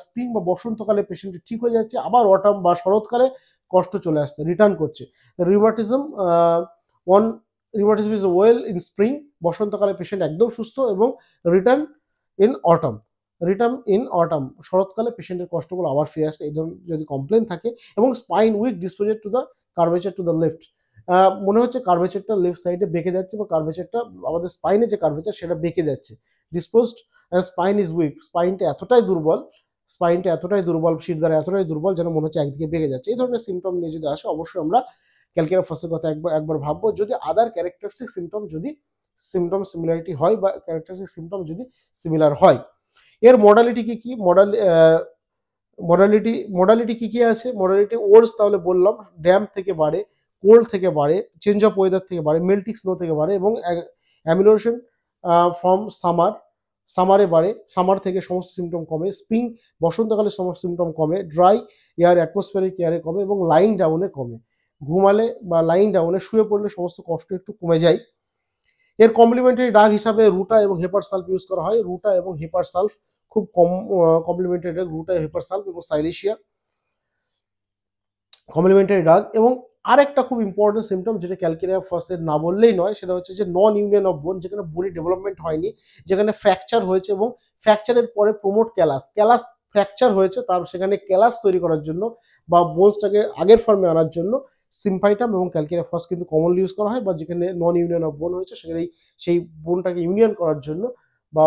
স্প্রিং বা বসন্তকালে পেশেন্টের ঠিক হয়ে যাচ্ছে, আবার অটাম বা শরৎকালে কষ্ট চলে আসছে, রিটার্ন করছে। রিউমাটিজম ইজ ওয়েল ইন স্প্রিং, বসন্তকালে পেশেন্ট একদম সুস্থ, এবং return in autumn, return in autumn, শরৎকালে পেশেন্টের কষ্টগুলো আবার ফিরে আসে, এই ধরনের যদি কমপ্লেন থাকে। এবং spine weak disposed to the curvature to the left, মনে হচ্ছে কার্ভেচারটা লেফট সাইডে বেঁকে যাচ্ছে, বা কার্ভেচারটা আমাদের স্পাইনে যে কার্ভেচার সেটা বেঁকে যাচ্ছে। ডিসপোজড স্পাইন ইজ উইক, স্পাইনটা এতটাই দুর্বল, শির দ্বারা এতটাই দুর্বল যেন মনে হচ্ছে একদিকে বেঁকে যাচ্ছে। এই ধরনের সিমটম নিয়ে যদি আসে অবশ্যই আমরা ক্যালকেরিয়া ফসের কথা একবার ভাববো। যদি আদার ক্যারেক্টারিস্টিক সিমটম যদি সিমিলারিটি হয়, বা ক্যারেক্টারিস্টিক সিমটম যদি সিমিলার হয়। এর মডালিটি কি কি, মডালিটি কি কি আছে? মডালিটি ওয়ার্স তাহলে বললাম ড্যাম্প থেকে বাড়ে, কোল্ড থেকে বাড়ে, চেঞ্জ অফ ওয়েদার থেকে বাড়ে, মেল্টিং স্নো থেকে বাড়ে, এবং অ্যামিনোশন ফ্রম সামারে বাড়ে, সামার থেকে সমস্ত সিমটম কমে, স্প্রিং বসন্তকালে সমস্ত সিমটম কমে, ড্রাই এয়ার অ্যাটমসফিয়ারিক এয়ারে কমে, এবং লাইং ডাউনে কমে। ঘুমালে বা লাইং ডাউনে শুয়ে পড়লে সমস্ত কষ্ট একটু কমে যায়। এর কমপ্লিমেন্টারি ড্রাগ হিসাবে রুটা এবং হেপার সালফ ইউজ করা হয়। রুটা এবং হেপার সালফ খুব কম কমপ্লিমেন্টারি ড্রাগ, রুটা, হেপার সালফ এবং সাইলেশিয়া কমপ্লিমেন্টারি ড্রাগ। এবং আরেকটা খুব ইম্পর্টেন্ট সিমটম যেটা ক্যালকেরিয়া ফসের না বললেই নয়, সেটা হচ্ছে যে নন ইউনিয়ন অফ বোন, যেখানে বোনি ডেভেলপমেন্ট হয়নি, যেখানে ফ্র্যাকচার হয়েছে এবং ফ্র্যাকচারের পরে প্রমোট ক্যালাস ফ্র্যাকচার হয়েছে, তার সেখানে ক্যালাস তৈরি করার জন্য বা বোনসটাকে আগের ফর্মে আনার জন্য সিম্পাইটাম এবং ক্যালকেরিয়া ফস কিন্তু কমনলি ইউজ করা হয়। বা যেখানে নন ইউনিয়ন অফ বোন হয়েছে সেখানে সেই বোনটাকে ইউনিয়ন করার জন্য বা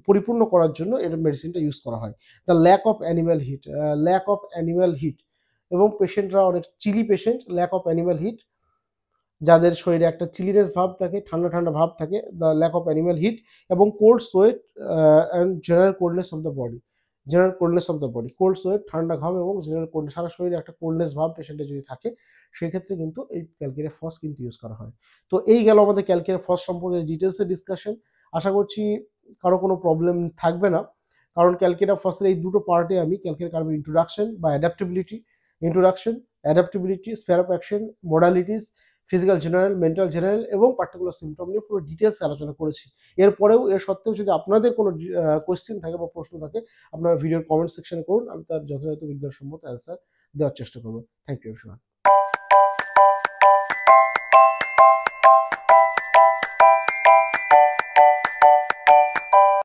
পরিপূর্ণ করার জন্য এর মেডিসিনটা ইউজ করা হয়। The lack of animal heat, এবং পেশেন্টরা অনেক chilly patient, lack of animal heat, যাদের শরীরে একটা চিলিনেস ভাব থাকে, ঠান্ডা ঠান্ডা ভাব থাকে, the lack of animal heat, এবং cold sweat and general coldness of the body, cold sweat, ঠান্ডা ঘাম এবং জেনারেল কোল্ড, সারা শরীরে একটা কোল্ডনেস ভাব পেশেন্টের যদি থাকে, সেক্ষেত্রে কিন্তু এই ক্যালকেরিয়া ফস কিন্তু ইউজ করা হয়। তো এই গেল আমাদের ক্যালকেরিয়া ফস সম্পর্কে ডিটেলসে ডিসকাশন। আশা করছি কারো কোনো প্রবলেম থাকবে না, কারণ ক্যালকেরিয়া ফসের এই দুটো পার্টে আমি ক্যালকেরিয়া কার্বের introduction, sphere of action, modalities, physical general, mental general এবং পার্টিকুলার সিমটম নিয়ে পুরো ডিটেলস আলোচনা করেছি। এরপরেও এর সত্ত্বেও যদি আপনাদের কোনো কোয়েশ্চেন থাকে বা প্রশ্ন থাকে, আপনারা ভিডিওর কমেন্ট সেকশনে করুন, আমি তার যথাযথ বিজ্ঞানসম্মত অ্যান্সার দেওয়ার চেষ্টা করবো। Thank you everyone.